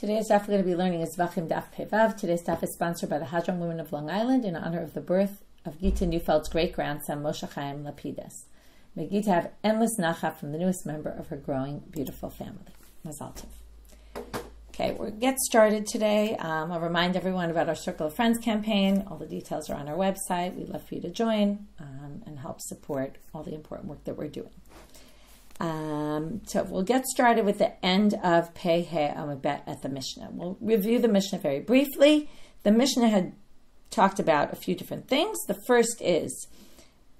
Today's daf we're going to be learning is Zevachim daf Pevav. Today's daf is sponsored by the Hadron women of Long Island in honor of the birth of Gita Neufeld's great-grandson Moshe Chaim Lapidus. May Gita have endless nachat from the newest member of her growing, beautiful family. Mazal tov. Okay, we'll get started today. I'll remind everyone about our Circle of Friends campaign. All the details are on our website. We'd love for you to join and help support all the important work that we're doing. So we'll get started with the end of Pei He Amud Bet at the Mishna. We'll review the Mishna very briefly. The Mishna had talked about a few different things. The first is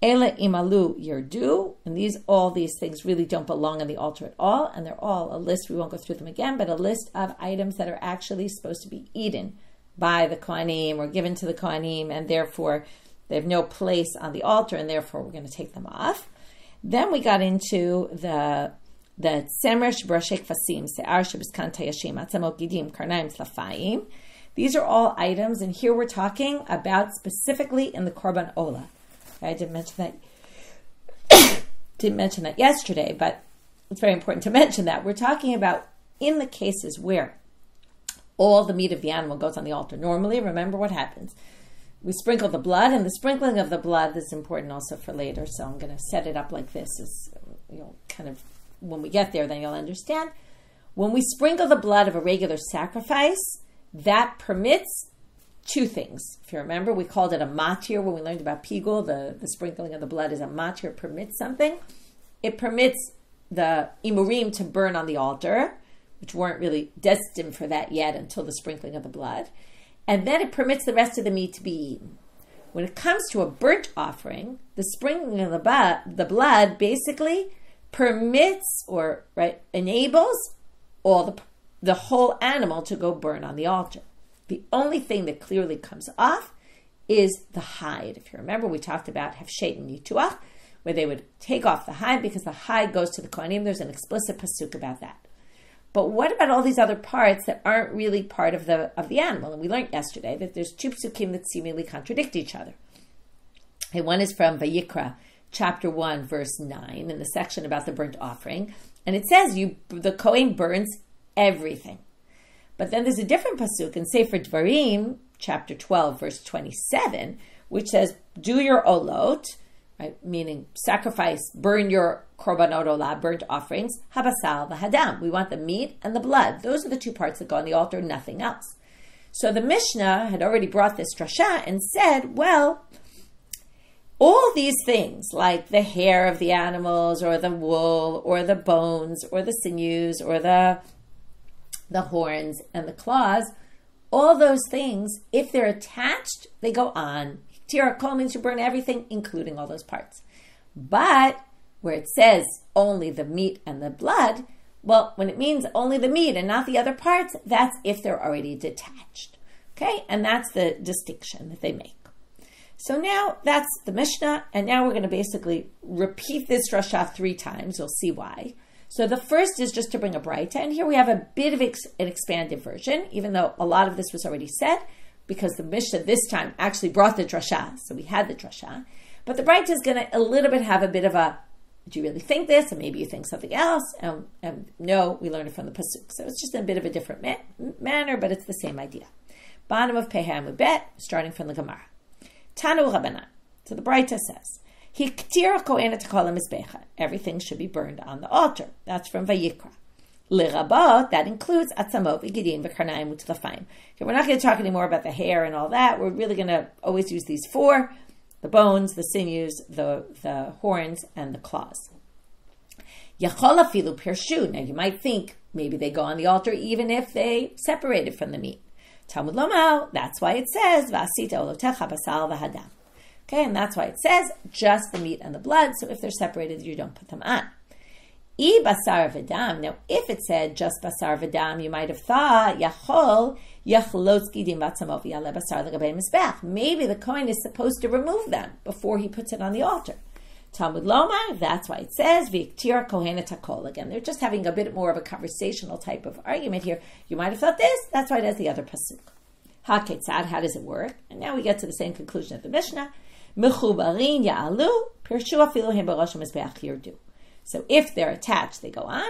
Ele Imalu Yerdu, and all these things really don't belong on the altar at all, and they're all a list. We won't go through them again, but a list of items that are actually supposed to be eaten by the kohanim or given to the kohanim, and therefore they have no place on the altar, and therefore we're going to take them off. Then we got into the tzemer shebroshek fasim, se'ar shebiskan tayashim, atzamot gidim, karnaim, tlafayim. These are all items, and here we're talking about specifically in the korban olah. I didn't mention that yesterday, but it's very important to mention that. We're talking about in the cases where all the meat of the animal goes on the altar. Normally, remember what happens. We sprinkle the blood, and the sprinkling of the blood is important also for later, so I'm going to set it up like this. You'll kind of, when we get there, then you'll understand. When we sprinkle the blood of a regular sacrifice, that permits two things. If you remember, we called it a matir when we learned about pigul. The sprinkling of the blood is a matir. It permits something. It permits the imurim to burn on the altar, which weren't really destined for that yet until the sprinkling of the blood. And then it permits the rest of the meat to be eaten. When it comes to a burnt offering, the sprinkling of the blood basically permits or enables all the whole animal to go burn on the altar. The only thing that clearly comes off is the hide. If you remember, we talked about hefshet and yituach, where they would take off the hide because the hide goes to the kohanim. There's an explicit pasuk about that. But what about all these other parts that aren't really part of the animal? And we learned yesterday that there's two psukim that seemingly contradict each other. And one is from Vayikra, chapter 1, verse 9, in the section about the burnt offering. And it says the kohen burns everything. But then there's a different pasuk in Sefer Devarim, chapter 12, verse 27, which says, do your olot, right, meaning sacrifice, burn your korbanot olah, burnt offerings, habasal v'hadam. We want the meat and the blood. Those are the two parts that go on the altar, nothing else. So the Mishnah had already brought this drasha and said, well, all these things like the hair of the animals or the wool or the bones or the sinews or the horns and the claws, all those things, if they're attached, they go on. Tira kol means you burn everything, including all those parts. But where it says only the meat and the blood, well, when it means only the meat and not the other parts, that's if they're already detached. Okay? And that's the distinction that they make. So now that's the Mishnah, and now we're going to basically repeat this drasha 3 times. You'll see why. So the first is just to bring a braita, and here we have a bit of an expanded version, even though a lot of this was already said, because the Mishnah this time actually brought the drasha, so we had the drasha. But the braita is going to a little bit have a bit of a, do you really think this? And maybe you think something else. And no, we learned it from the pasuk. So it's just a bit of a different manner, but it's the same idea. Bottom of Pei He Amud Bet, starting from the Gemara. Tanu Rabbanan. So the braita says, Hiktira kohen et kol hamizbecha. Everything should be burned on the altar. That's from Vayikra. Rabba, that includes atzamot, gidim, v'karnaim, u'tlafayim. Okay, we're not going to talk anymore about the hair and all that. We're really going to always use these 4, the bones, the sinews, the horns, and the claws. Yachol afilu pirshu. Now you might think maybe they go on the altar even if they separated from the meat. Talmud Lomar, that's why it says, v'asita olotecha basal v'hadam. Okay, and that's why it says just the meat and the blood, so if they're separated, you don't put them on. I basar v'dam. Now, if it said just basar v'dam, you might have thought, yachol, yachlotz gidim v'atzamot v'yaleh basar l'gabei mizbech. Maybe the kohen is supposed to remove them before he puts it on the altar. Talmud Lomar, that's why it says, v'yiktira kohen et hakol. Again, they're just having a bit more of a conversational type of argument here. You might have thought this, that's why it has the other pasuk. Ha-ketzad, how does it work? And now we get to the same conclusion of the Mishnah. Mechubarin ya'alu, pirshu afilu hem b'rosh hamizbeach yirdu. So if they're attached, they go on.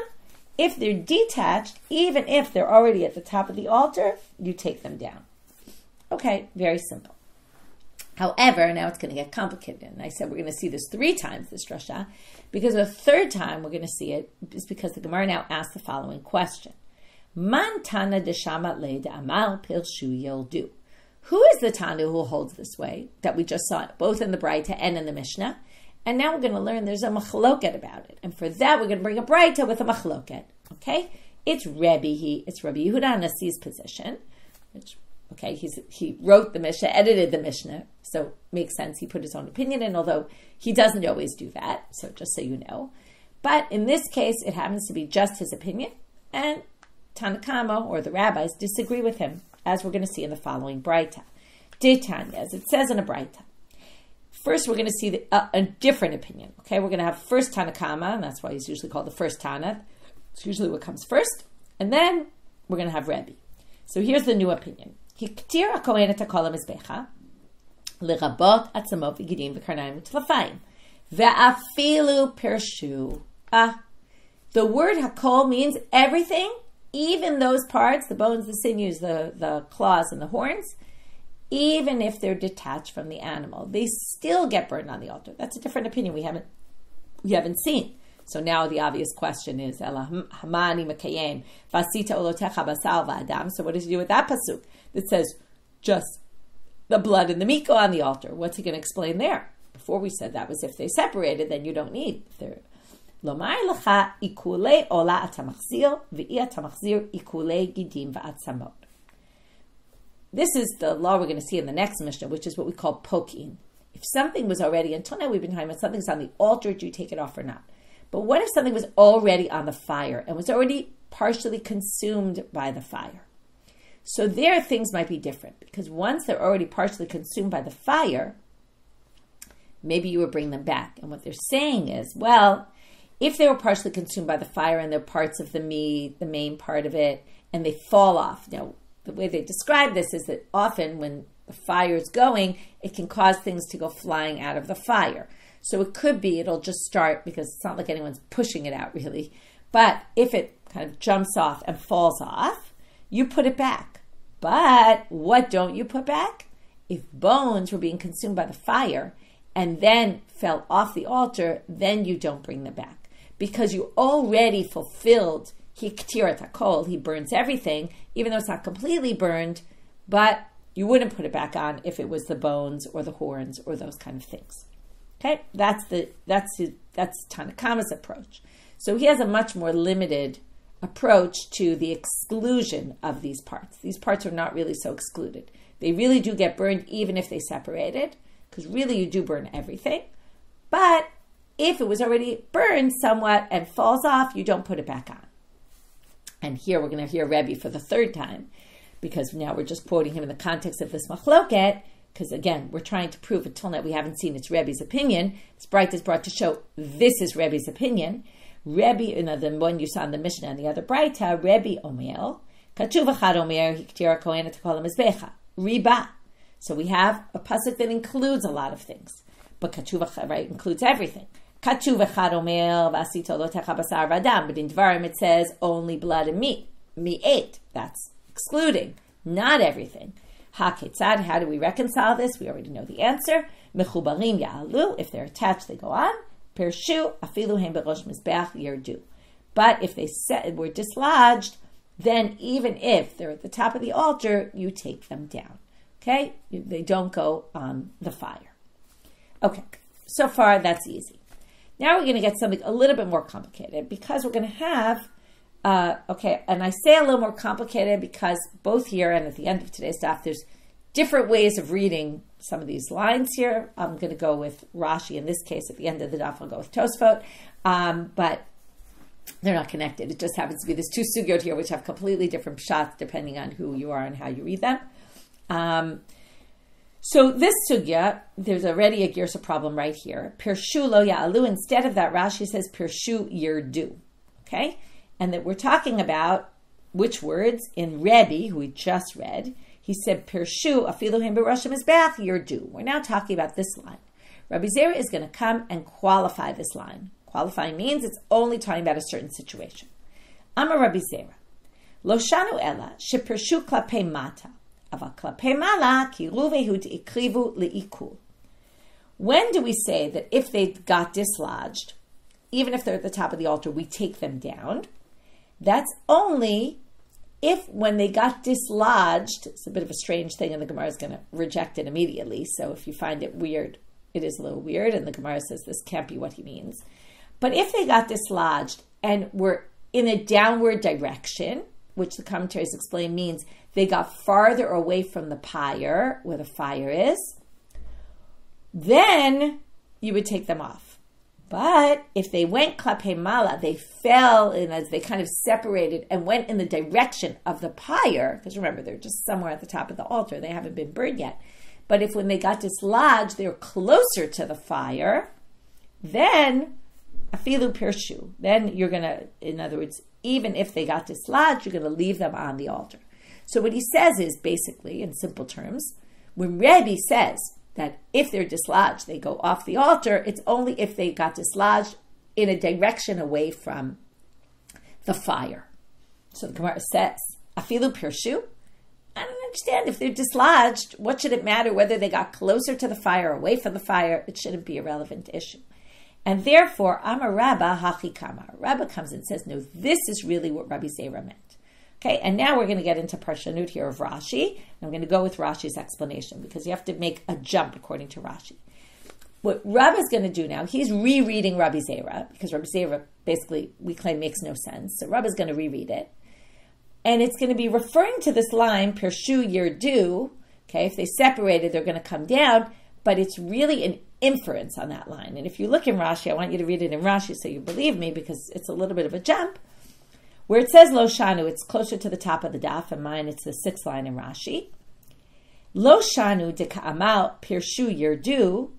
If they're detached, even if they're already at the top of the altar, you take them down. Okay, very simple. However, now it's going to get complicated. And I said we're going to see this 3 times, this drasha, because the 3rd time we're going to see it is because the Gemara now asks the following question. Man tana deshama le de'amar pilshu yildu. Who is the Tana who holds this way, that we just saw both in the Braita and in the Mishnah? And now we're going to learn there's a machloket about it. And for that, we're going to bring a Braita with a machloket. Okay? It's Rebbi. It's Rabbi Yehuda Nasi's position. Which, okay, he wrote the Mishnah, edited the Mishnah. So it makes sense. He put his own opinion in, although he doesn't always do that. So just so you know. But in this case, it happens to be just his opinion. And Tanakama, or the rabbis, disagree with him, as we're going to see in the following Braita. Detached, as it says in a Braita. First, we're going to see a different opinion. Okay, we're going to have first Tanakama, and that's why he's usually called the first Tana. It's usually what comes first. And then we're going to have Rebbi. So here's the new opinion. Hiktir hakohen et hakol hamizbecha, lerabot atzamot v'gidim v'karnayim v'tlafayim, ve'afilu pirshu. The word hakol means everything, even those parts, the bones, the sinews, the claws, and the horns, even if they're detached from the animal, they still get burned on the altar. That's a different opinion we haven't seen. So now the obvious question is, Hamani Makayim, Vasita Olotecha Basal Va'adam. So what does he do with that pasuk that says just the blood and the meat go on the altar? What's he going to explain there? Before we said that was if they separated, then you don't need. Lomar lecha ikule ola atamachzir v'i atamachzir ikule gidim v'atzamot. This is the law we're going to see in the next Mishnah, which is what we call poking. If something was already, until now we've been talking about something's on the altar, do you take it off or not? But what if something was already on the fire and was already partially consumed by the fire? So there things might be different, because once they're already partially consumed by the fire, maybe you would bring them back. And what they're saying is, well, if they were partially consumed by the fire and they're parts of the meat, the main part of it, and they fall off. Now, the way they describe this is that often when the fire is going, it can cause things to go flying out of the fire. So it could be it'll just start, because it's not like anyone's pushing it out really. But if it kind of jumps off and falls off, you put it back. But what don't you put back? If bones were being consumed by the fire and then fell off the altar, then you don't bring them back. Because you already fulfilled, he burns everything, even though it's not completely burned, but you wouldn't put it back on if it was the bones or the horns or those kind of things. Okay, that's Tanakama's approach. So he has a much more limited approach to the exclusion of these parts. These parts are not really so excluded. They really do get burned even if they separated, because really you do burn everything. But if it was already burned somewhat and falls off, you don't put it back on. And here we're going to hear Rebbi for the 3rd time, because now we're just quoting him in the context of this machloket, because again, we're trying to prove until now we haven't seen it's Rebbi's opinion. This Braita is brought to show this is Rebbi's opinion. Rebbi, the one you saw in the Mishnah and the other Braita, Rebbi Omer, Katuv Echad Omer, Hiktira Kohen et Kol HaMizbecha, Riba. So we have a pasuk that includes a lot of things, but Katuv Echad, right, includes everything. Katuv Echad Omer, Vasita Olotecha Basar V'Adam, but in Devarim it says only blood and meat. Me'et, that's excluding, not everything. Ha-ketzad, how do we reconcile this? We already know the answer. Mechubarim ya'alu, if they're attached, they go on. Pirshu, afilu hem berosh mizbeach yerdu. But if they were dislodged, then even if they're at the top of the altar, you take them down. Okay? They don't go on the fire. Okay, so far that's easy. Now we're going to get something a little bit more complicated, because we're going to have and I say a little more complicated because both here and at the end of today's daf, there's different ways of reading some of these lines here. I'm going to go with Rashi in this case. At the end of the daf, I'll go with Tosfot, but they're not connected. It just happens to be there's 2 sugyot here which have completely different pshat depending on who you are and how you read them. So this sugya, there's already a girsa problem right here. Pirshu lo ya'alu. Instead of that, Rashi says Pirshu yirdu. Okay? And that we're talking about which words in Rebbi, who we just read. He said, Pirshu, afilu hem b'rosh hamizbeach yirdu. We're now talking about this line. Rabbi Zeira is going to come and qualify this line. Qualifying means it's only talking about a certain situation. Amar Rabbi Zeira, Lo shanu ela shepershu klape mata, aval klape mala kiruvehu ikrivu liikul. When do we say that if they got dislodged, even if they're at the top of the altar, we take them down? That's only if when they got dislodged, it's a bit of a strange thing and the Gemara is going to reject it immediately. So if you find it weird, it is a little weird and the Gemara says this can't be what he means. But if they got dislodged and were in a downward direction, which the commentaries explain means they got farther away from the pyre, where the fire is, then you would take them off. But if they went klape mala, they fell in as they kind of separated and went in the direction of the pyre, because remember, they're just somewhere at the top of the altar. They haven't been burned yet. But if when they got dislodged, they were closer to the fire, then afilu pirshu. Then you're going to, in other words, even if they got dislodged, you're going to leave them on the altar. So what he says is basically, in simple terms, when Rebbi says that if they're dislodged, they go off the altar, it's only if they got dislodged in a direction away from the fire. So the Gemara says, afilu pirshu. I don't understand. If they're dislodged, what should it matter whether they got closer to the fire or away from the fire? It shouldn't be a relevant issue. And therefore, Amar Rabba hachikama. Rabba comes and says, no, this is really what Rabbi Zeira meant. Okay, and now we're going to get into parshanut here of Rashi. I'm going to go with Rashi's explanation because you have to make a jump according to Rashi. What Rabba is going to do now, he's rereading Rabbi Zeira because Rabbi Zeira basically, we claim, makes no sense. So Rabba is going to reread it. And it's going to be referring to this line, Pirshu Yirdu. Okay, if they separated, they're going to come down, but it's really an inference on that line. And if you look in Rashi, I want you to read it in Rashi so you believe me because it's a little bit of a jump. Where it says Lo Shanu, it's closer to the top of the daf, and mine it's the 6th line in Rashi. Lo Shanu de Ka'amal Pirshu Yirdu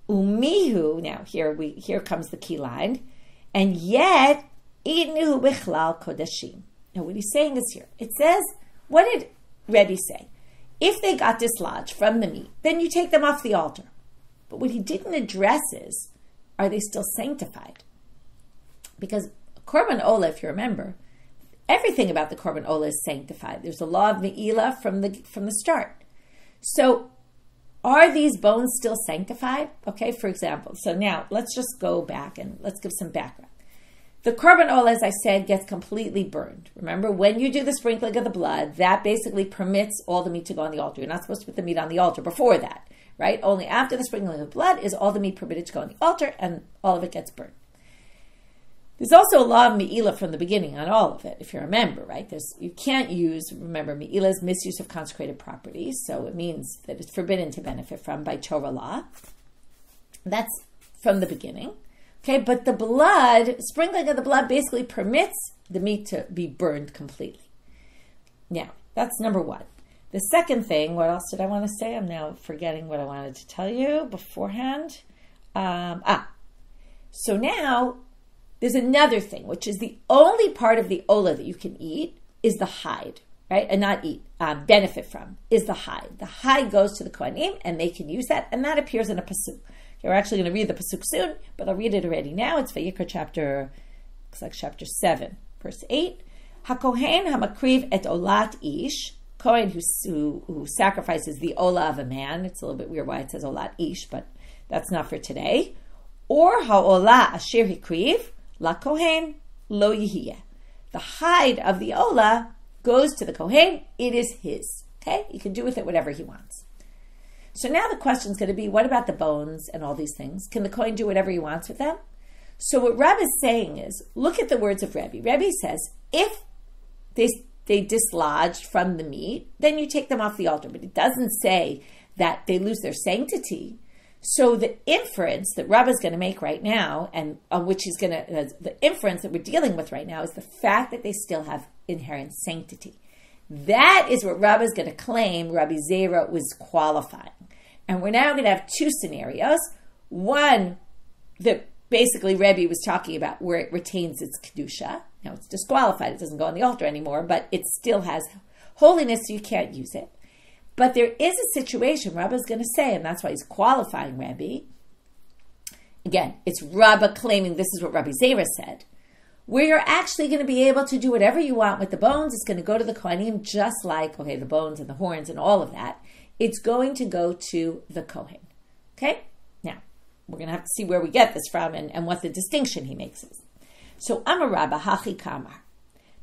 Umihu. Now here comes the key line. And yet Idnu Bichlal Kodashim. Now what he's saying is here. It says, what did Rebbe say? If they got dislodged from the meat, then you take them off the altar. But what he didn't address is, are they still sanctified? Because Korban Olah, if you remember, everything about the Korban Olah is sanctified. There's a law of Me'ilah from the start. So are these bones still sanctified? Okay, for example. So now let's just go back and let's give some background. The Korban Olah, as I said, gets completely burned. Remember, when you do the sprinkling of the blood, that basically permits all the meat to go on the altar. You're not supposed to put the meat on the altar before that, right? Only after the sprinkling of the blood is all the meat permitted to go on the altar, and all of it gets burned. There's also a law of Me'ilah from the beginning on all of it, if you remember, right? You can't use, remember, Me'ilah is misuse of consecrated property, so it means that it's forbidden to benefit from by Torah law. That's from the beginning. Okay, but the blood, sprinkling of the blood basically permits the meat to be burned completely. Now, that's number one. The second thing, what else did I want to say? I'm now forgetting what I wanted to tell you beforehand. So now, there's another thing, which is the only part of the olah that you can eat is the hide, right? And not eat, benefit from, is the hide. The hide goes to the kohanim, and they can use that, and that appears in a pasuk. Okay, we're actually going to read the pasuk soon, but I'll read it already now. It's Vayikra chapter 7, verse 8. HaKohen hamakriv et olat ish, Kohen who sacrifices the olah of a man. It's a little bit weird why it says olat ish, but that's not for today. Or ha'olah asher hikriv, la kohen lo yihiyeh. The hide of the olah goes to the kohen. It is his. Okay, he can do with it whatever he wants. So now the question is going to be, what about the bones and all these things? Can the kohen do whatever he wants with them? So what Rabba is saying is, look at the words of Rebbi. Rebbi says, if they dislodged from the meat, then you take them off the altar. But it doesn't say that they lose their sanctity. So the inference that Rabba is going to make right now, and on which he's going to, the inference that we're dealing with right now is the fact that they still have inherent sanctity. That is what Rabba is going to claim Rabbi Zeira was qualifying. And we're now going to have two scenarios. One that basically Rebbi was talking about where it retains its kedusha. Now it's disqualified. It doesn't go on the altar anymore, but it still has holiness, so you can't use it. But there is a situation Rabba is going to say, and that's why he's qualifying Rebbi. Again, it's Rabba claiming this is what Rabbi Zeira said, where you're actually going to be able to do whatever you want with the bones. It's going to go to the kohanim, just like, the bones and the horns and all of that. It's going to go to the kohen. Okay? Now, we're going to have to see where we get this from and what the distinction he makes is. So, Amar Rabba hachi kamar.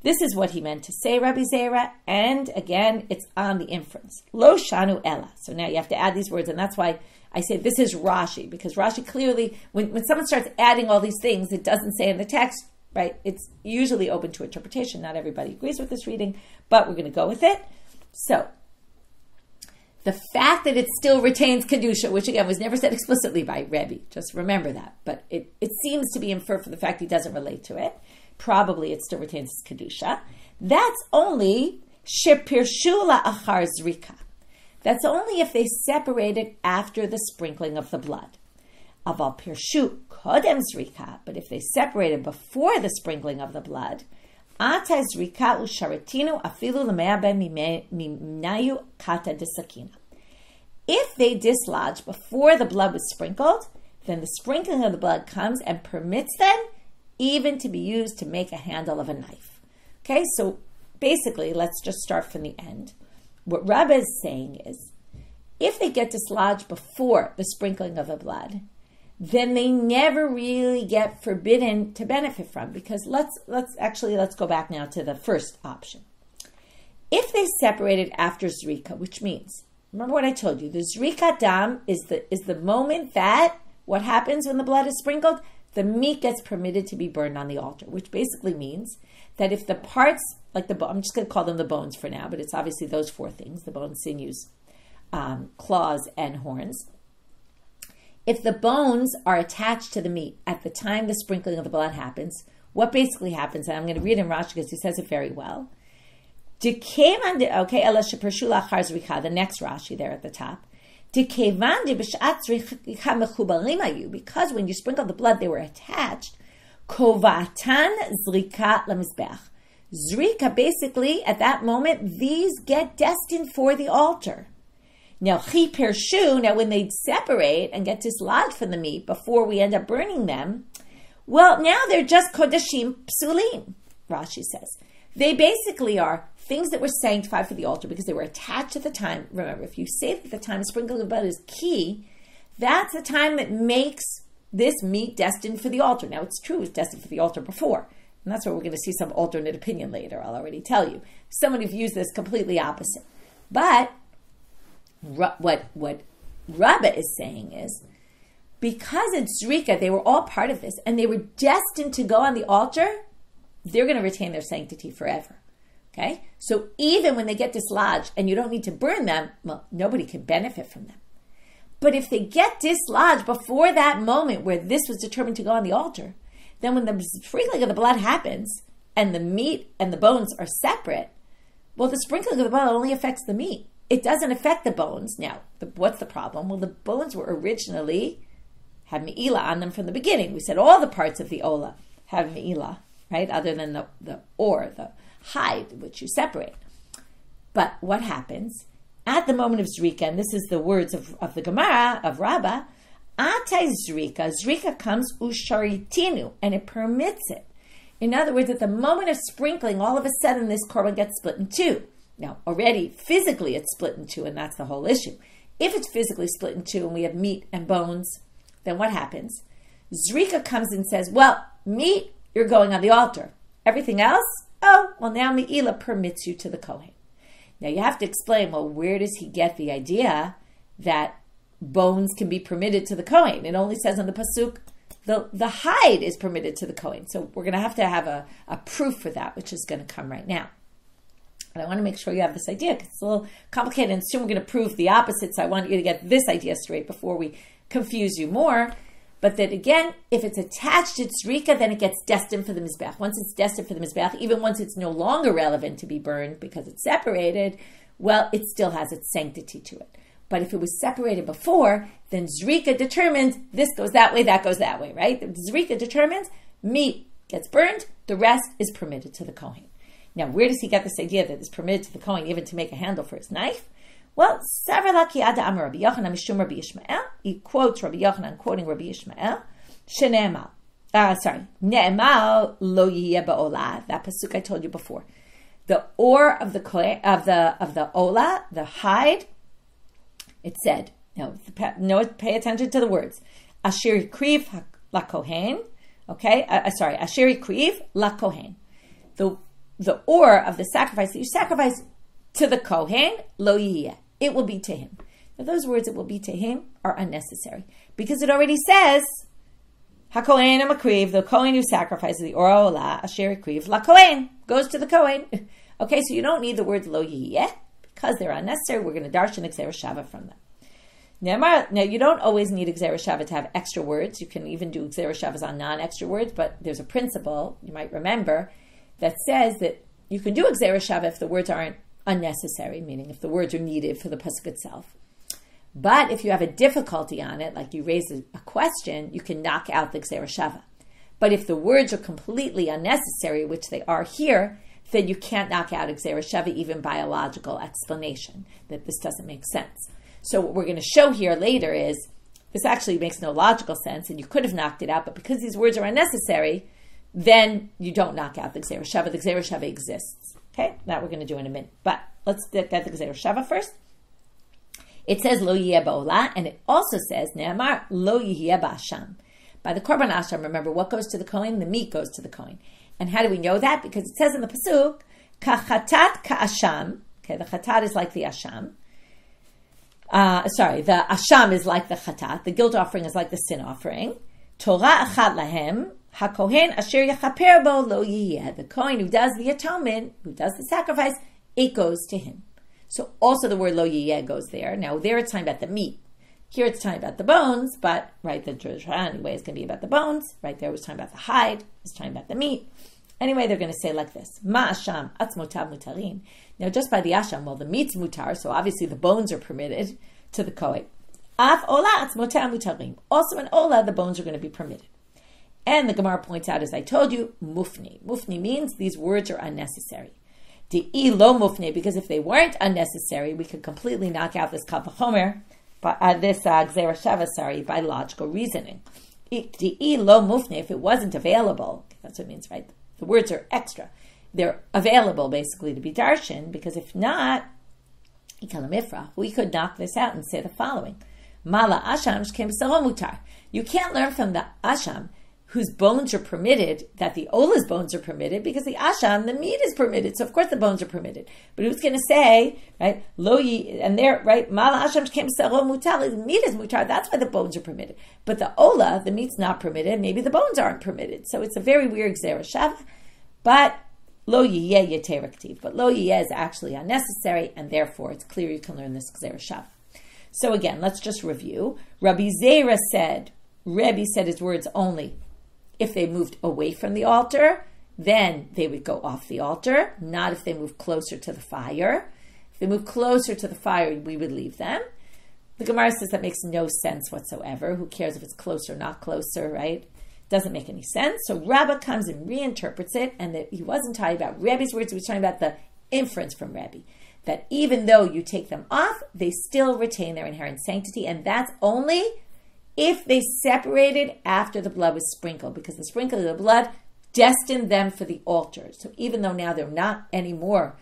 This is what he meant to say, Rabbi Zeira, and again, it's on the inference. Lo shanu ella. So now you have to add these words, and that's why I say this is Rashi, because Rashi clearly, when someone starts adding all these things, it doesn't say in the text, right? It's usually open to interpretation. Not everybody agrees with this reading, but we're going to go with it. So, the fact that it still retains Kedusha, which again was never said explicitly by Rebbi, just remember that, but it seems to be inferred from the fact he doesn't relate to it. Probably it still retains its Kedusha. That's only shepirshula achar zrika. That's only if they separated after the sprinkling of the blood. Aval pirshu kodem zrika, but if they separated before the sprinkling of the blood, ata zrika usharetinu afilu l'me'aben minayu kata desakina. If they dislodge before the blood was sprinkled, then the sprinkling of the blood comes and permits them even to be used to make a handle of a knife. Okay, so basically, let's just start from the end. What Rabba is saying is, if they get dislodged before the sprinkling of the blood, then they never really get forbidden to benefit from, because let's go back now to the first option. If they separated after zrika, which means, remember what I told you, the zrika dam is the moment that what happens when the blood is sprinkled, the meat gets permitted to be burned on the altar, which basically means that if the parts, like I'm just going to call them the bones for now, but it's obviously those four things, the bones, sinews, claws, and horns. If the bones are attached to the meat at the time the sprinkling of the blood happens, what basically happens, and I'm going to read in Rashi because he says it very well. The next Rashi there at the top. Because when you sprinkle the blood, they were attached. Kovatan zrika lemizbech. Zrika, basically, at that moment, these get destined for the altar. Now, chi pershu, now when they separate and get dislodged from the meat before we end up burning them, well, now they're just kodashim psulim, Rashi says. They basically are things that were sanctified for the altar because they were attached at the time. Remember, if you say that the time of sprinkling of blood is key, that's the time that makes this meat destined for the altar. Now, it's true, it's destined for the altar before. And that's where we're going to see some alternate opinion later, I'll already tell you. Someone who views this completely opposite. But what Rabba is saying is, because it's Zrika, they were all part of this, and they were destined to go on the altar, they're going to retain their sanctity forever. Okay? So even when they get dislodged and you don't need to burn them, well, nobody can benefit from them. But if they get dislodged before that moment where this was determined to go on the altar, then when the sprinkling of the blood happens and the meat and the bones are separate, well, the sprinkling of the blood only affects the meat. It doesn't affect the bones. Now, what's the problem? Well, the bones were originally, had me'ilah on them from the beginning. We said all the parts of the olah have me'ilah, right? Other than the hide, which you separate. But what happens? At the moment of Zrika, and this is the words of the Gemara, of Rabba, Atai Zrika comes usharitinu, and it permits it. In other words, at the moment of sprinkling, all of a sudden this korban gets split in two. Now, already physically it's split in two, and that's the whole issue. If it's physically split in two and we have meat and bones, then what happens? Zrika comes and says, well, meat, you're going on the altar. Everything else? Oh, well, now me'ilah permits you to the kohen. Now, you have to explain, well, where does he get the idea that bones can be permitted to the kohen? It only says on the pasuk, the hide is permitted to the kohen. So we're going to have a proof for that, which is going to come right now. But I want to make sure you have this idea, because it's a little complicated, and soon we're going to prove the opposite, so I want you to get this idea straight before we confuse you more. But that, again, if it's attached to Zrika, then it gets destined for the Mizbeach. Once it's destined for the Mizbeach, even once it's no longer relevant to be burned because it's separated, well, it still has its sanctity to it. But if it was separated before, then Zrika determines this goes that way, that goes that way, right? Zrika determines meat gets burned, the rest is permitted to the kohen. Now, where does he get this idea that it's permitted to the kohen even to make a handle for his knife? Well, Rabbi Yochanan mishum Rabbi Yishmael. He quotes Rabbi Yochanan quoting Rabbi Yishmael. Shene'emar. Ne'emal lo yiyeh ba'olah. That pasuk I told you before. The or of the olah, the hide. It said, pay attention to the words. Asher kriv la kohen. Okay, Asher kriv la kohen. The or of the sacrifice that you sacrifice to the kohen, lo yiyeh. It will be to him. Now those words, it will be to him, are unnecessary because it already says, HaKohen HaMakriv, the Kohen who sacrifices the Or HaOlah, Asher Kriv, La Kohen, goes to the Kohen. Okay, so you don't need the words Lo Yiyeh, because they're unnecessary. We're going to darshan gezeira shava from them. Now, you don't always need gezeira shava to have extra words. You can even do gezeira shavas on non-extra words, but there's a principle, you might remember, that says that you can do gezeira shava if the words aren't unnecessary, meaning if the words are needed for the pasuk itself. But if you have a difficulty on it, like you raise a question, you can knock out the gezeira shava. But if the words are completely unnecessary, which they are here, then you can't knock out gezeira shava even by a logical explanation, that this doesn't make sense. So what we're going to show here later is, this actually makes no logical sense, and you could have knocked it out, but because these words are unnecessary, then you don't knock out the gezeira shava. The gezeira shava exists. Okay, that we're going to do in a minute. But let's get the gezeira shava first. It says lo yiyeh ba'olah, and it also says ne'amar lo yiyeh ba'asham. By the korban asham, remember what goes to the kohen? The meat goes to the kohen. And how do we know that? Because it says in the pasuk, kachatat ka'asham. Okay, the chatat is like the asham. The asham is like the chatat. The guilt offering is like the sin offering. Torah achat lahem. HaKohen asher yachaper bo lo yiyeh. The kohen who does the atonement, who does the sacrifice, it goes to him. So also the word lo yiyeh goes there. Now there it's talking about the meat. Here it's talking about the bones, but right, the Torah anyway is going to be about the bones. Right there it was talking about the hide. It's talking about the meat. Anyway, they're going to say like this: Ma asham atzmotav mutarin. Now just by the asham, well, the meat's mutar, so obviously the bones are permitted to the kohen. Af olah atzmotav mutarin. Also in olah, the bones are going to be permitted. And the Gemara points out, as I told you, mufni. Mufni means these words are unnecessary. Di'i lo mufni, because if they weren't unnecessary, we could completely knock out this kal v'chomer, this gezeira shava, by logical reasoning. Di'i lo mufni, if it wasn't available, that's what it means, right? The words are extra. They're available, basically, to be darshan, because if not, we could knock this out and say the following. Mala asham shkem b'saro mutar. You can't learn from the asham whose bones are permitted, that the olah's bones are permitted, because the asham, the meat is permitted. So of course the bones are permitted. But who's going to say, right, lo yi, and there, right, mala asham shkem b'saro mutar, the meat is mutar, that's why the bones are permitted. But the olah, the meat's not permitted, maybe the bones aren't permitted. So it's a very weird gezeira shava, but lo yiyeh yeteraktiv. But lo yiyeh is actually unnecessary, and therefore it's clear you can learn this gezeira shava. So again, let's just review. Rabbi Zeira said, Rebbi said his words only if they moved away from the altar, then they would go off the altar, not if they moved closer to the fire. If they move closer to the fire, we would leave them. The Gemara says that makes no sense whatsoever. Who cares if it's closer or not closer, right? Doesn't make any sense. So Rabba comes and reinterprets it, and that he wasn't talking about Rebbi's words, he was talking about the inference from Rebbi. That even though you take them off, they still retain their inherent sanctity, and that's only if they separated after the blood was sprinkled, because the sprinkling of the blood destined them for the altar. So even though now they're not anymore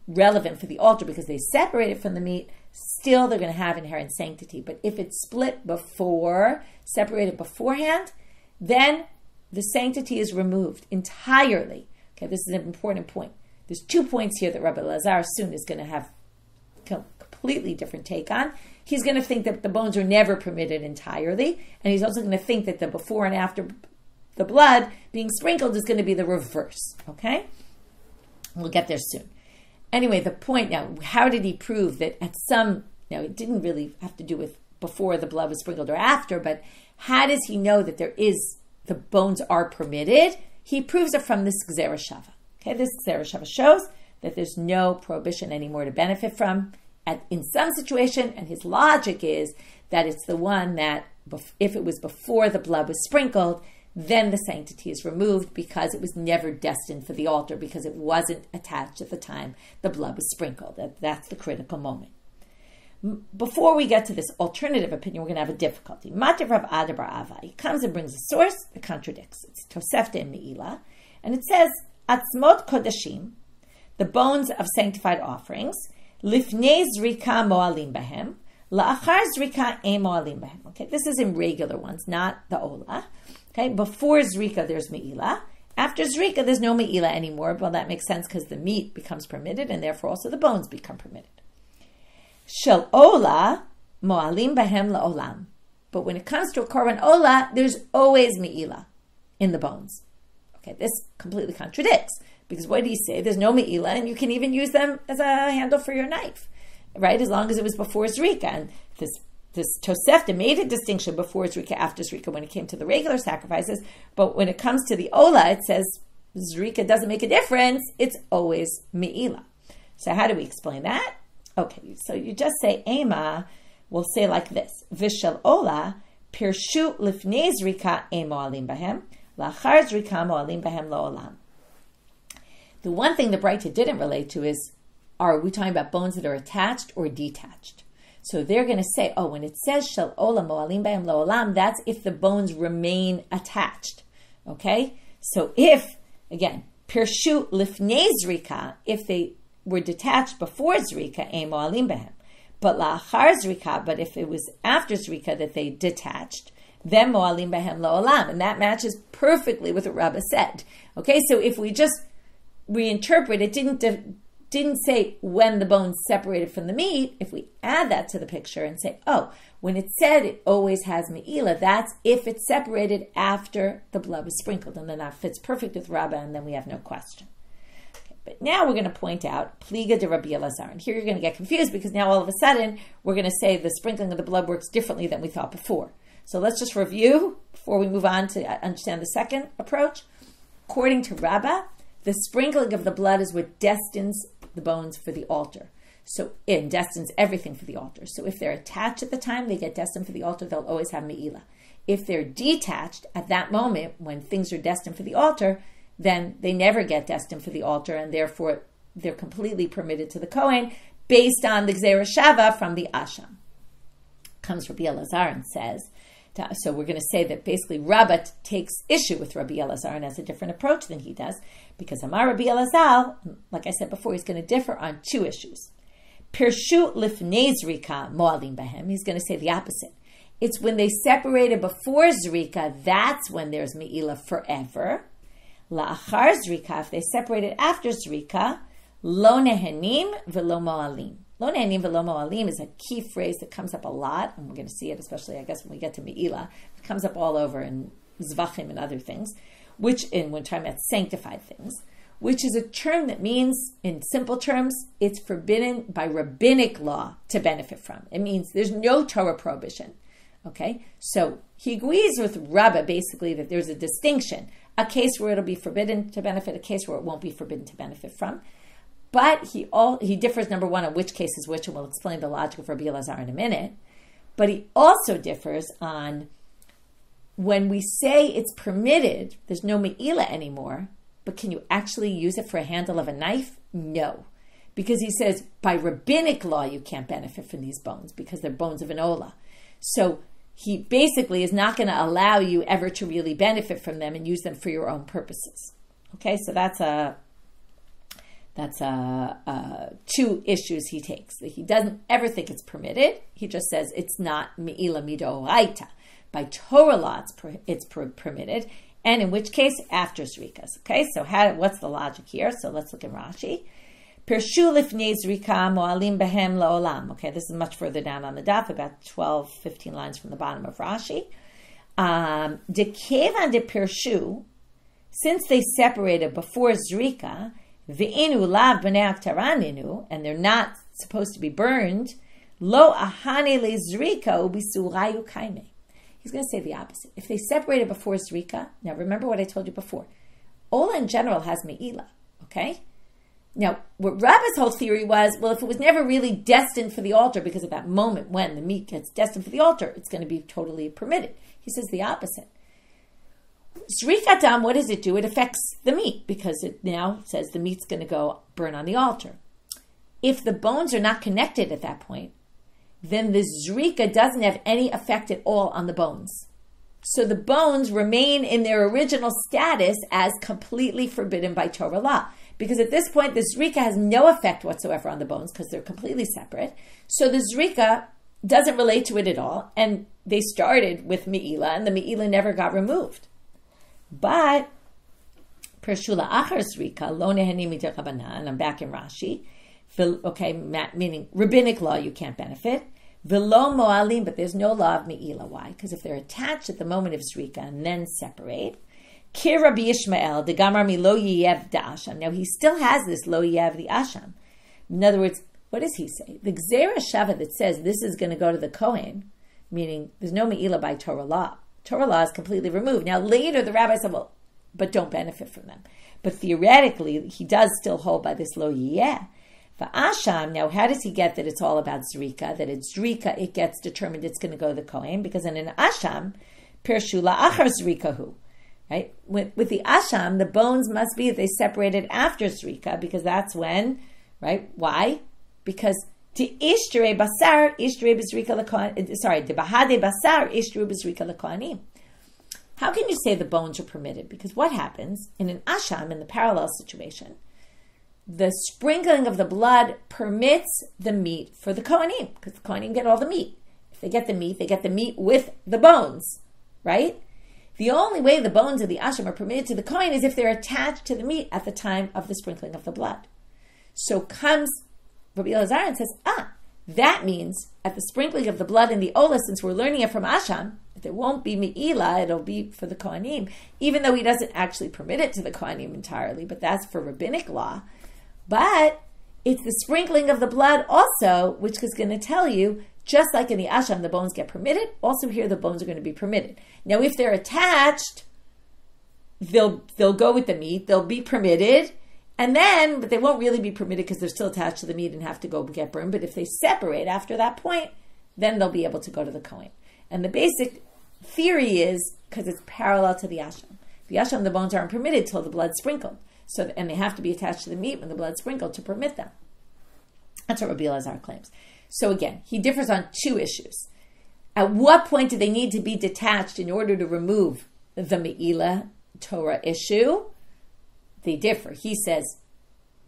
relevant for the altar because they separated from the meat, still they're going to have inherent sanctity. But if it's split before, separated beforehand, then the sanctity is removed entirely. Okay, this is an important point. There's 2 points here that Rabbi Lazar soon is going to have a completely different take on. He's going to think that the bones are never permitted entirely, and he's also going to think that the before and after the blood being sprinkled is going to be the reverse, okay? We'll get there soon. Anyway, the point now, how did he prove that at some, now it didn't really have to do with before the blood was sprinkled or after, but how does he know that the bones are permitted? He proves it from this gezeira shava. Okay, this gezeira shava shows that there's no prohibition anymore to benefit from in some situation, and his logic is that it's the one that if it was before the blood was sprinkled, then the sanctity is removed because it was never destined for the altar, because it wasn't attached at the time the blood was sprinkled. That's the critical moment. Before we get to this alternative opinion, we're going to have a difficulty. Mativ Rav Ada bar Ava. He comes and brings a source that contradicts. It's Tosefta and Me'ila. And it says, Atzmot Kodashim, the bones of sanctified offerings, Lifnei Zrika Moalim Bahem, La'achar Zrika E Moalim Bahem. Okay, this is in regular ones, not the Ola. Okay, before Zrika, there's Me'ila. After Zrika, there's no Me'ila anymore. Well, that makes sense because the meat becomes permitted and therefore also the bones become permitted. Shel Ola, Moalim Bahem La'olam. But when it comes to a Korban Ola, there's always Me'ila in the bones. Okay, this completely contradicts. Because what did he say? There's no Me'ila and you can even use them as a handle for your knife. Right? As long as it was before Zrika. And this Tosefta made a distinction before Zrika, after Zrika, when it came to the regular sacrifices. But when it comes to the Ola, it says Zrika doesn't make a difference. It's always Me'ila. So how do we explain that? Okay, so you just say Ema, we'll say like this. Vishal Ola, Pirshu Lifnei Zrika E Moalim Bahem, Lachar Zrika Moalim Bahem La'olam. The one thing the Breita didn't relate to is, are we talking about bones that are attached or detached? So they're going to say, oh, when it says Shel Ola Moalim Bahem La'olam, that's if the bones remain attached. Okay? So if, again, Pirshu Lifnei Zrika, if they were detached before Zrika, E Moalim Bahem. But La'achar Zrika, but if it was after Zrika that they detached, then Moalim Bahem La'olam. And that matches perfectly with what Rabba said. Okay, so if we just reinterpret, it didn't say when the bones separated from the meat. If we add that to the picture and say, oh, when it said it always has Me'ila, that's if it's separated after the blood was sprinkled. And then that fits perfect with Rabba, and then we have no question. But now we're going to point out Pliga de Rabbi Elazar. And here you're going to get confused because now all of a sudden we're going to say the sprinkling of the blood works differently than we thought before. So let's just review before we move on to understand the second approach. According to Rabba, the sprinkling of the blood is what destines the bones for the altar. So it destines everything for the altar. So if they're attached at the time they get destined for the altar, they'll always have Me'ila. If they're detached at that moment when things are destined for the altar, then they never get destined for the altar, and therefore they're completely permitted to the Kohen based on the gezeira shava from the Asham. Comes Rabbi Elazar and says, so we're going to say that basically Rabba takes issue with Rabbi Elazar and has a different approach than he does, because Amar Rabbi Elazar, like I said before, he's going to differ on two issues. Pirshu lifnei zrika moalim bahem, he's going to say the opposite. It's when they separated before zrika, that's when there's me'ila forever. La'achar zrika, if they separated after zrika, lo nehenim velo moalim. Lo nehenim velo moalim is a key phrase that comes up a lot, and we're going to see it, especially, I guess, when we get to Me'ila. It comes up all over in Zevachim and other things, which, when we're talking about sanctified things, which is a term that means, in simple terms, it's forbidden by rabbinic law to benefit from. It means there's no Torah prohibition. Okay? So he agrees with Rabba, basically, that there's a distinction. A case where it'll be forbidden to benefit, a case where it won't be forbidden to benefit from. But he differs, number one, on which case is which, and we'll explain the logic of Rabbi Elazar in a minute. But he also differs on when we say it's permitted, there's no me'ila anymore, but can you actually use it for a handle of a knife? No. Because he says, by rabbinic law, you can't benefit from these bones because they're bones of an ola. So he basically is not going to allow you ever to really benefit from them and use them for your own purposes. Okay, so that's two issues he takes. He doesn't ever think it's permitted. He just says it's not me'ila midoraita. By Torah law, it's permitted. And in which case, after zrikas. Okay, so what's the logic here? So let's look at Rashi. Pirshu lifnei zrika moalim behem laolam. Okay, this is much further down on the daf, about 12, 15 lines from the bottom of Rashi. De kevan de pirshu, since they separated before zrika, ve'inu lav b'nei aktaraninu, and they're not supposed to be burned, lo ahane le zrika ubisurayu kaime. He's going to say the opposite. If they separated before zrika, now remember what I told you before. Ola in general has me'ila, okay? Now, what Rabba's whole theory was, well, if it was never really destined for the altar, because at that moment when the meat gets destined for the altar, it's going to be totally permitted. He says the opposite. Zrikat dam, what does it do? It affects the meat, because it now says the meat's going to go burn on the altar. If the bones are not connected at that point, then the zrika doesn't have any effect at all on the bones. So the bones remain in their original status as completely forbidden by Torah law. Because at this point, the zrika has no effect whatsoever on the bones because they're completely separate. So the zrika doesn't relate to it at all. And they started with me'ila, and the me'ila never got removed. But, pershula achar zrika, lo neheni midei Rabbanan, I'm back in Rashi. Okay, meaning rabbinic law, you can't benefit. V'lo mo'alim, but there's no law of me'ila. Why? Because if they're attached at the moment of zrika and then separate, Kir Rabbi Yishmael, the Gamar mi lo yiyev da'asham. Now he still has this lo yiyev the asham. In other words, what does he say? The gezeira shava that says this is going to go to the kohen, meaning there's no me'ila by Torah law. Torah law is completely removed. Now later the rabbi said, well, but don't benefit from them. But theoretically, he does still hold by this lo yiyeh. For asham, now how does he get that it's all about zrika? That it's zrika, it gets determined it's going to go to the kohen, because in an asham, pershula achar zrikahu. Right? With the asham, the bones must be that they separated after zrika, because that's when, right? Why? Because to ishtere basar, ishtere bezrika lekohanim. Sorry, to bahade basar, ishtere bezrika lekohanim. How can you say the bones are permitted? Because what happens in an asham, in the parallel situation, the sprinkling of the blood permits the meat for the kohanim, because the kohanim get all the meat. If they get the meat with the bones, right? The only way the bones of the asham are permitted to the kohen is if they're attached to the meat at the time of the sprinkling of the blood. So comes Rabbi Zeira and says, that means at the sprinkling of the blood in the olah, since we're learning it from asham, there won't be me'ila, it'll be for the kohanim, even though he doesn't actually permit it to the kohanim entirely, but that's for rabbinic law. But it's the sprinkling of the blood also, which is going to tell you, just like in the asham, the bones get permitted, also here the bones are going to be permitted. Now, if they're attached, they'll go with the meat, they'll be permitted, but they won't really be permitted because they're still attached to the meat and have to go get burned. But if they separate after that point, then they'll be able to go to the kohen. And the basic theory is, because it's parallel to the asham. The asham, the bones aren't permitted till the blood's sprinkled. And they have to be attached to the meat when the blood's sprinkled to permit them. That's what Rabbi Zeira claims. So again, he differs on two issues. At what point do they need to be detached in order to remove the me'ila Torah issue? They differ. He says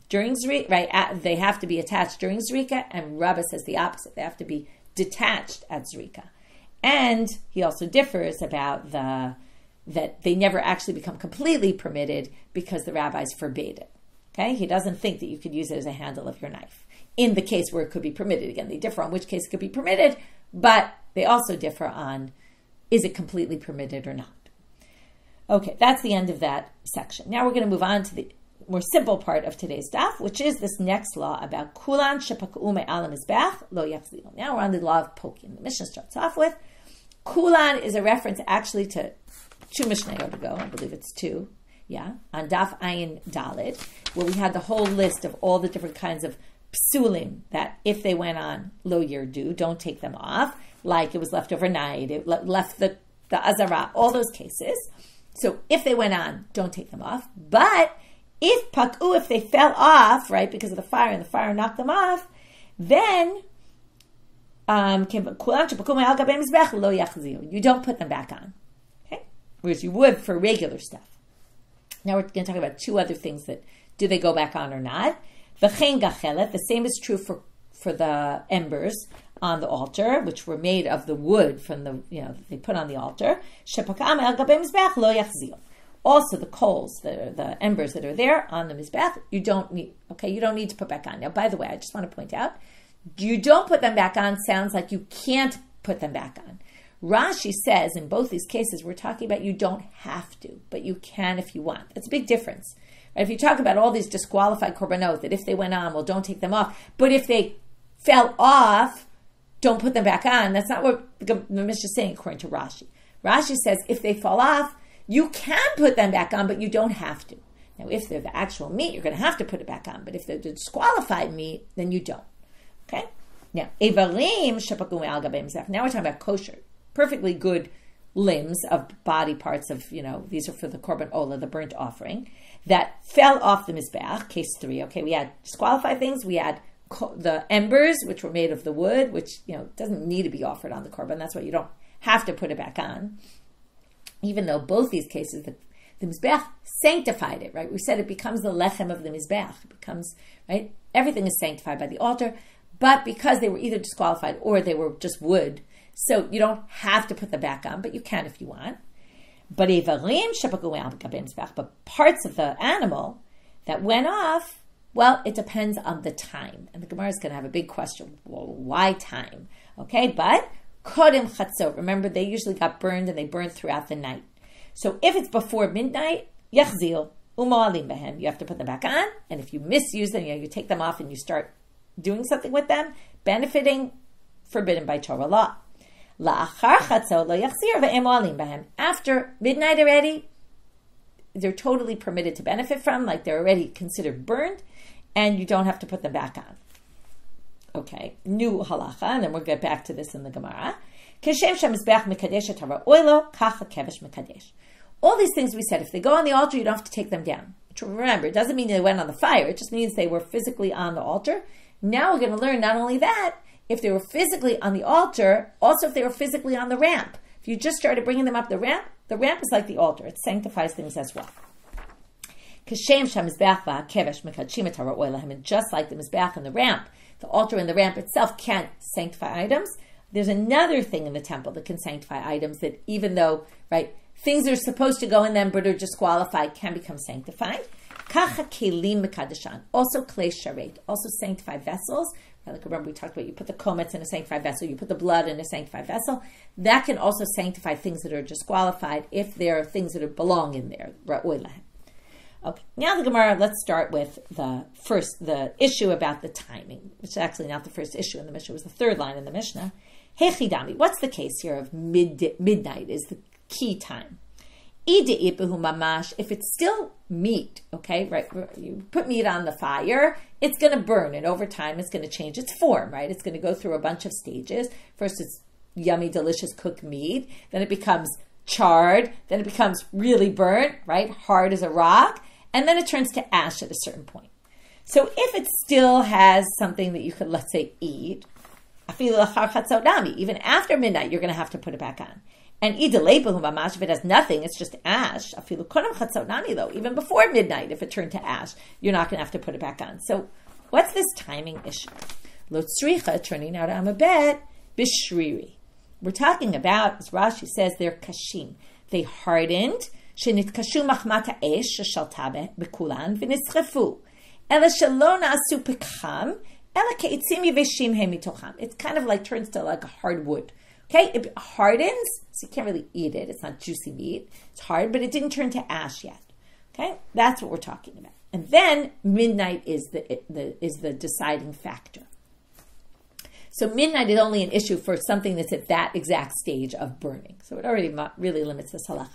during zrika, right? They have to be attached during zrika, and Rabba says the opposite. They have to be detached at zrika. And he also differs about that they never actually become completely permitted because the rabbis forbade it. Okay? He doesn't think that you could use it as a handle of your knife. In the case where it could be permitted. Again, they differ on which case it could be permitted, but they also differ on, is it completely permitted or not? Okay, that's the end of that section. Now we're going to move on to the more simple part of today's daf, which is this next law about kulan shepak'u me'al mizbach lo yachzilu. Now we're on the law of poking. The Mishna starts off with, kulan is a reference actually to two Mishnayot ago, I believe it's two, on Daf Ayin Dalid, where we had the whole list of all the different kinds of psulim that if they went on lo yirdu, don't take them off, like it was left overnight, it left the azara, all those cases. So if they went on, don't take them off. But if pak'u, if they fell off, right, because of the fire and the fire knocked them off, then you don't put them back on. Okay? Whereas you would for regular stuff. Now we're going to talk about two other things that do they go back on or not. The same is true for the embers on the altar, which were made of the wood from the, they put on the altar. Also the coals, the embers that are there on the mizbech, you don't need to put back on. Now, by the way, I just want to point out, you don't put them back on sounds like you can't put them back on. Rashi says in both these cases, we're talking about you don't have to, but you can if you want. That's a big difference. Right? If you talk about all these disqualified korbanot, that if they went on, well, don't take them off. But if they fell off, don't put them back on. That's not what the Mishna is saying according to Rashi. Rashi says if they fall off, you can put them back on, but you don't have to. Now, if they're the actual meat, you're going to have to put it back on. But if they're the disqualified meat, then you don't. Okay? Now, Devarim shepaku me'al gabei mizbech. Now we're talking about kosher, perfectly good limbs of body parts of, these are for the korban olah, the burnt offering, that fell off the mizbech, case 3. Okay, we had disqualified things, we had the embers, which were made of the wood, which, doesn't need to be offered on the korban. That's why you don't have to put it back on. Even though both these cases, the Mizbeach sanctified it, right? We said it becomes the lechem of the Mizbeach. It becomes, right? Everything is sanctified by the altar. But because they were either disqualified or they were just wood, so you don't have to put them back on, but you can if you want. But but parts of the animal that went off, well, it depends on the time. And the Gemara is going to have a big question. Well, why time? Okay, but kodim chatzot. Remember, they usually got burned and they burned throughout the night. So if it's before midnight, yachzil u'mo'alim behem. You have to put them back on. And if you misuse them, you take them off and you start doing something with them, benefiting, forbidden by Torah law. After midnight already, they're totally permitted to benefit from, like they're already considered burned, and you don't have to put them back on. Okay, new halacha, and then we'll get back to this in the Gemara. All these things we said, if they go on the altar, you don't have to take them down. Remember, it doesn't mean they went on the fire, it just means they were physically on the altar. Now we're going to learn not only that, if they were physically on the altar, also if they were physically on the ramp. If you just started bringing them up the ramp is like the altar. It sanctifies things as well. And just like the Mizbeach and the ramp, the altar and the ramp itself can't sanctify items. There's another thing in the temple that can sanctify items that even though, right, things are supposed to go in them but are disqualified can become sanctified. Also klei sharet, also sanctified vessels. Like remember we talked about you put the komets in a sanctified vessel, you put the blood in a sanctified vessel. That can also sanctify things that are disqualified if there are things that belong in there. Okay, now the Gemara, let's start with the issue about the timing, which is actually not the first issue in the Mishnah, it was the third line in the Mishnah. Hechidami, what's the case here of midnight is the key time? If it's still meat, okay, right, you put meat on the fire, it's going to burn, and over time it's going to change its form, right? It's going to go through a bunch of stages. First it's yummy, delicious cooked meat, then it becomes charred, then it becomes really burnt, right, hard as a rock, and then it turns to ash at a certain point. So if it still has something that you could, let's say, eat, even after midnight, you're going to have to put it back on. And if it has nothing, it's just ash. Though, even before midnight, if it turned to ash, you're not going to have to put it back on. So what's this timing issue? Turning out on a bed, bishriri. We're talking about, as Rashi says, they're kashim. They hardened. Shenitkashu machmata esh shaltabe bekulan v'nisrefu. Ela shelo na'asu pekam. Ela ke'itzim yiveshim hemitocham. It's kind of like turns to like a hard wood. Okay, it hardens, so you can't really eat it. It's not juicy meat. It's hard, but it didn't turn to ash yet. Okay, that's what we're talking about. And then midnight is the deciding factor. So midnight is only an issue for something that's at that exact stage of burning. So it already really limits this halacha.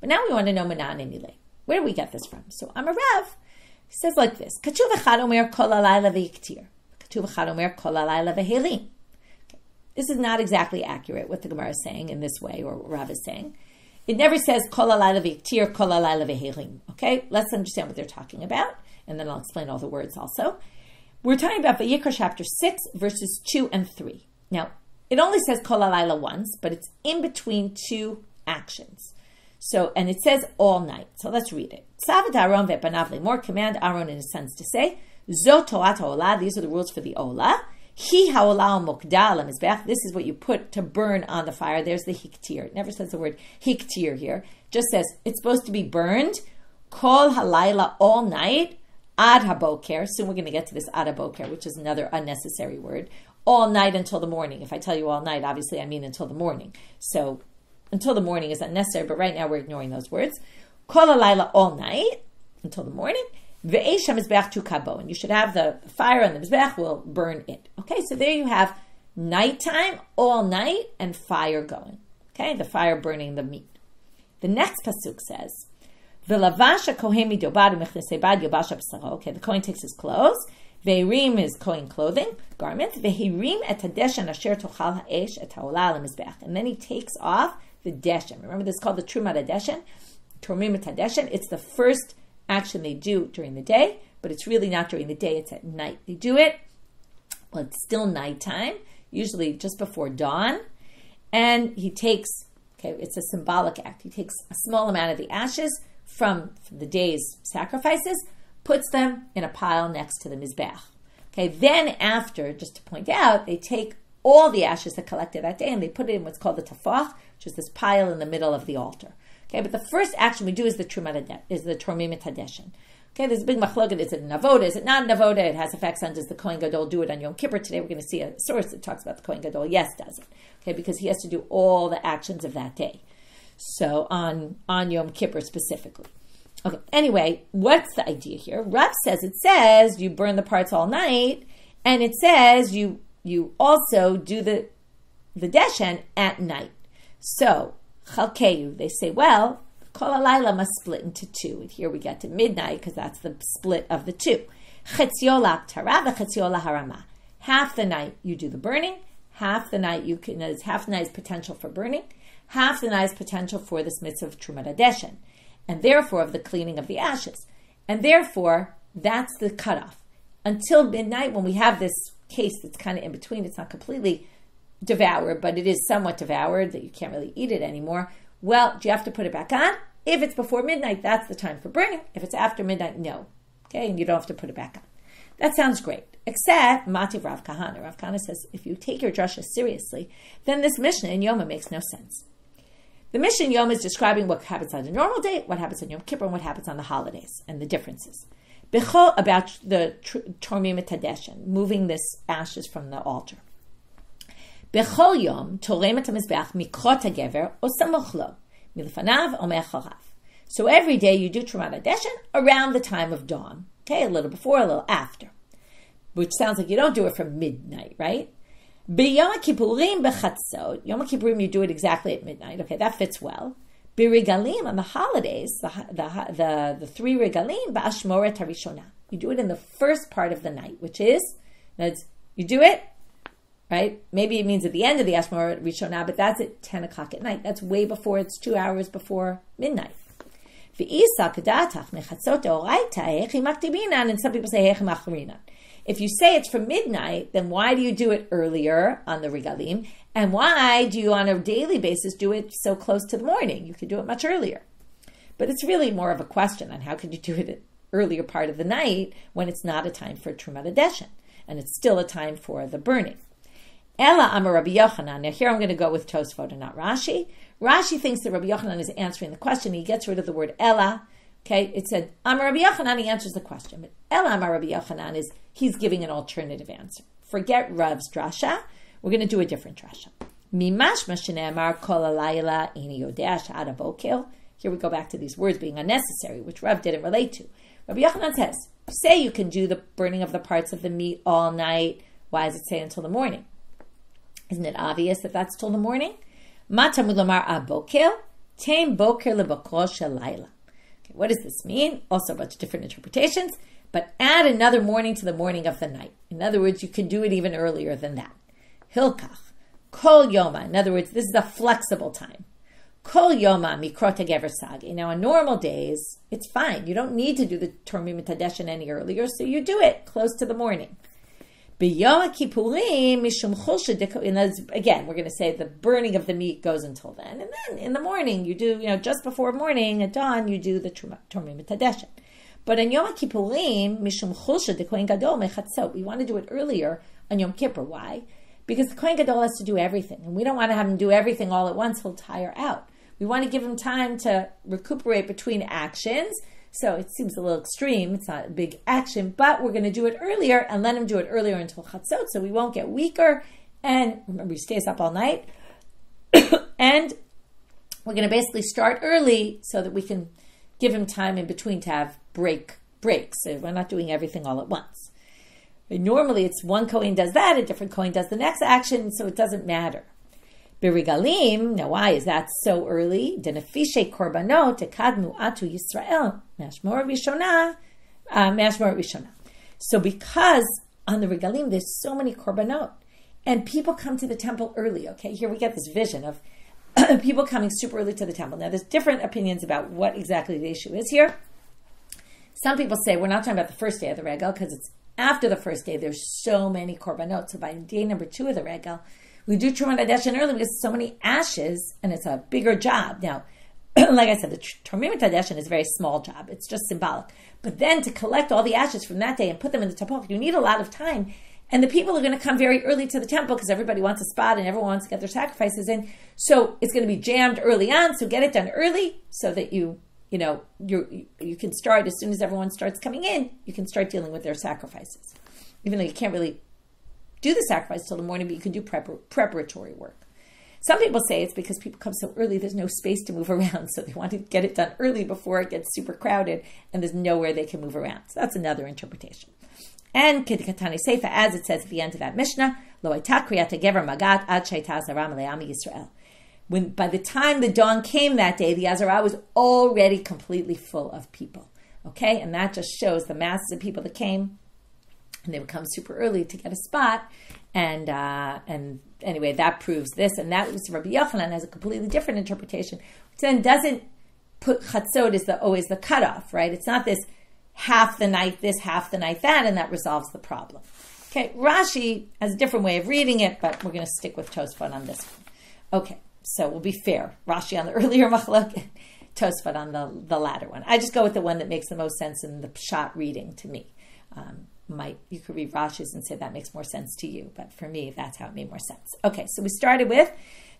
But now we want to know manan anile. Where do we get this from? So Amarav says like this: Katuv echad omer kol halayla v'yiktir. Katuv echad omer kol halayla v'helim. This is not exactly accurate what the Gemara is saying in this way, or what Rabba is saying. It never says kol halayla v'yiktir, kol halayla v'helim. Okay, let's understand what they're talking about, and then I'll explain all the words also. We're talking about Vayikra chapter 6, verses 2 and 3. Now, it only says kol halayla once, but it's in between two actions. And it says all night. So let's read it. Tzavat Aaron ve'banav more command Aaron in a sense to say, Zo Torat ha'olah, these are the rules for the olah. Hi ha'olah mokdal mizbeach, this is what you put to burn on the fire. There's the hiktir. It never says the word hiktir here. It just says it's supposed to be burned. Kol halayla, all night. Ad haboker. Soon we're going to get to this ad haboker, which is another unnecessary word. All night until the morning. If I tell you all night, obviously I mean until the morning. So until the morning is unnecessary, but right now we're ignoring those words. Kol halayla, all night until the morning. Ve'esh ha-mizbeach tu kabo, and you should have the fire on the mizbeach will burn it. Okay, so there you have nighttime, all night, and fire going. Okay, the fire burning the meat. The next pasuk says, "V'lavash ha-kohen midobad u'mechnasei bad yobasha b'saro." Okay, the kohen takes his clothes. Ve'hirim is kohen clothing, garment. Ve'hirim et hadeshen asher tochal ha'esh et ha'olah al-mizbeach, and then he takes off the deshen. Remember, this is called the trumat hadeshen. Tormim et hadeshen. It's the first action they do during the day, but it's really not during the day, it's at night. They do it Well, it's still nighttime, usually just before dawn. And he takes, it's a symbolic act. He takes a small amount of the ashes from the day's sacrifices, puts them in a pile next to the Mizbeach. Then after, just to point out, they take all the ashes that collected that day and they put it in what's called the tafach, which is this pile in the middle of the altar. But the first action we do is the tormim hadeshin. There's a big machloket. Is it an avoda? Is it not an avoda? It has effects on, does the Kohen Gadol do it on Yom Kippur? Today we're going to see a source that talks about the Kohen Gadol. Yes, does it. Because he has to do all the actions of that day. So on Yom Kippur specifically. Anyway, what's the idea here? Rav says you burn the parts all night, and it says you also do the deshen at night. So, chalkeyu, they say, well, kol halayla must split into two. And here we get to midnight, because that's the split of the two. Chetzio l'haktara v'chetzio l'harama. Half the night you do the burning, half the night half the night's potential for burning, half the night's potential for this mitzvah of Trumat HaDeshen, and therefore of the cleaning of the ashes. And therefore, that's the cutoff. Until midnight, when we have this case that's kind of in between, it's not completely devoured, but it is somewhat devoured, that you can't really eat it anymore. Well, do you have to put it back on? If it's before midnight, that's the time for burning. If it's after midnight, no. And you don't have to put it back on. That sounds great. Except, Mativ Rav Kahana. Rav Kahana says, if you take your drasha seriously, then this Mishnah in Yoma makes no sense. The Mishnah in Yom is describing what happens on a normal day, what happens on Yom Kippur, and what happens on the holidays, and the differences. Bechol, about the tormim hadeshen, moving this ashes from the altar. Bechol Yom, torem et hamizbeach mikrot hagever, o samoch lo, milfanav o me'acharav. So every day you do Trumat HaDeshen around the time of dawn. A little before, a little after. Which sounds like you don't do it from midnight, right? B'Yom HaKippurim b'chatzot. Yom HaKippurim, you do it exactly at midnight. That fits well. B'Regalim, on the holidays, the three Regalim, b'Ashmoret HaRishonah. You do it in the first part of the night, which is, you do it, right? Maybe it means at the end of the Ashmoret HaRishonah, but that's at 10 o'clock at night. That's way before, it's 2 hours before midnight. And some people say, if you say it's from midnight, then why do you do it earlier on the regalim? And why do you on a daily basis do it so close to the morning? You could do it much earlier. But it's really more of a question on how could you do it at earlier part of the night when it's not a time for Trumat HaDeshen, and it's still a time for the burning. Ella Amar Rabbi Yochanan. Now here I'm going to go with Tosfot and not Rashi. Rashi thinks that Rabbi Yochanan is answering the question. He gets rid of the word Ella. It said Amar Rabbi Yochanan, he answers the question. But Ella Amar Rabbi Yochanan is, he's giving an alternative answer. Forget Rav's drasha. We're going to do a different drasha. Mimashma shene'amar kol halayla ini yodea she'ad haboker. Here we go back to these words being unnecessary, which Rav didn't relate to. Rabbi Yochanan says, say you can do the burning of the parts of the meat all night. Why does it say until the morning? Isn't it obvious that that's till the morning? Matamud lamar aboker, teim boker lebokro shelayla. What does this mean? Also a bunch of different interpretations, but add another morning to the morning of the night. In other words, you can do it even earlier than that. Hilkach, kol yoma. In other words, this is a flexible time. Kol yoma mikrot hagever sagi. Now, on normal days, it's fine. You don't need to do the tormim hadeshen any earlier, so you do it close to the morning. B'Yom Kippurim mishum chulsha. Again, we're going to say the burning of the meat goes until then, and then in the morning you do, just before morning at dawn you do the tormim hadeshen. But on Yom Kippurim mishum chulsha de Kohen Gadol mechatzot. We want to do it earlier on Yom Kippur. Why? Because the Kohen Gadol has to do everything, and we don't want to have him do everything all at once. He'll tire out. We want to give him time to recuperate between actions. So it seems a little extreme. It's not a big action, but we're going to do it earlier and let him do it earlier until chatzot, so we won't get weaker. And remember, he stays up all night. And we're going to basically start early so that we can give him time in between to have breaks. So we're not doing everything all at once. But normally, it's one Kohen does that, a different Kohen does the next action, so it doesn't matter. B'Regalim, now why is that so early? Denefishe korbanot tekadmu atu Yisrael mashmor rishona. So because on the Regalim there's so many korbanot, and people come to the temple early. Here we get this vision of people coming super early to the temple. Now there's different opinions about what exactly the issue is here. Some people say we're not talking about the first day of the Regal because it's after the first day, there's so many korbanot. So by day number 2 of the regel, we do Trumat Hadeshin early because so many ashes, and it's a bigger job. Now, like I said, the Trumat Hadeshin is a very small job. It's just symbolic. But then to collect all the ashes from that day and put them in the tapach, you need a lot of time. And the people are going to come very early to the temple because everybody wants a spot and everyone wants to get their sacrifices in. So it's going to be jammed early on. So get it done early so that you can start as soon as everyone starts coming in. You can start dealing with their sacrifices, even though you can't really do the sacrifice till the morning, but you can do preparatory work. Some people say it's because people come so early, there's no space to move around, so they want to get it done early before it gets super crowded, and there's nowhere they can move around. So that's another interpretation. And Kedikatani Seifa, as it says at the end of that Mishnah, Lo Hayta Kriyat Gever Magat Ad Sheitah Azara Le'ami Yisrael. When by the time the dawn came that day, the Azara was already completely full of people. Okay, and that just shows the masses of people that came, and they would come super early to get a spot. And anyway, that proves this, and that was Rabbi Yochanan has a completely different interpretation, which then doesn't put chatzot as always the cutoff, right? It's not this half the night this, half the night that, and that resolves the problem. Okay, Rashi has a different way of reading it, but we're going to stick with Tosfot on this one. Okay, so we'll be fair. Rashi on the earlier machlok, Tosfot on the latter one. I just go with the one that makes the most sense in the pshat reading to me. You could read Rashi's and say that makes more sense to you, but for me, that's how it made more sense. Okay, so we started with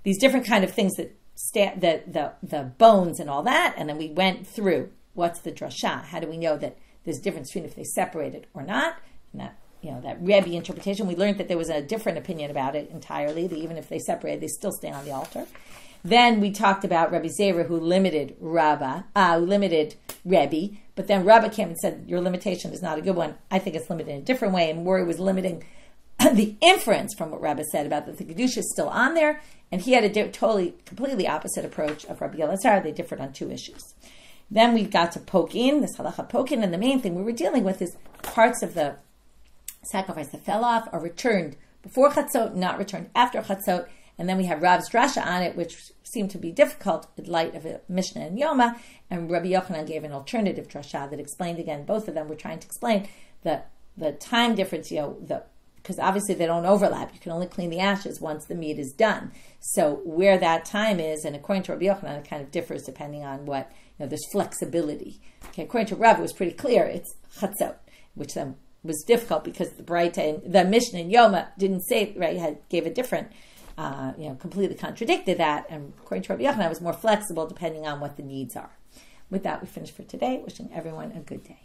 these different kind of things that the bones and all that, and then we went through what's the drasha. How do we know that there's a difference between if they separated or not? And that Rebbi interpretation, we learned that there was a different opinion about it entirely. That even if they separated, they still stay on the altar. Then we talked about Rabbi Zeira, who limited Rebbi, but then Rabba came and said, your limitation is not a good one. I think it's limited in a different way, and Mori was limiting the inference from what Rabba said about that the Kedusha is still on there, and he had a completely opposite approach of Rabbi Elazar. They differed on 2 issues. Then we got to pokin, this halacha pokin, and the main thing we were dealing with is parts of the sacrifice that fell off are returned before chatzot, not returned after chatzot. And then we have Rav's drasha on it, which seemed to be difficult in light of a Mishna and Yoma. And Rabbi Yochanan gave an alternative drasha that explained again. Both of them were trying to explain the time difference, because obviously they don't overlap. You can only clean the ashes once the meat is done. So where that time is, and according to Rabbi Yochanan, it kind of differs depending on what, there's flexibility. Okay, according to Rav, it was pretty clear. It's chatzot, which then was difficult because the Mishnah and Yoma didn't say, right, gave a different, completely contradicted that. And according to Rabbi Yochanan, it was more flexible depending on what the needs are. With that, we finish for today. Wishing everyone a good day.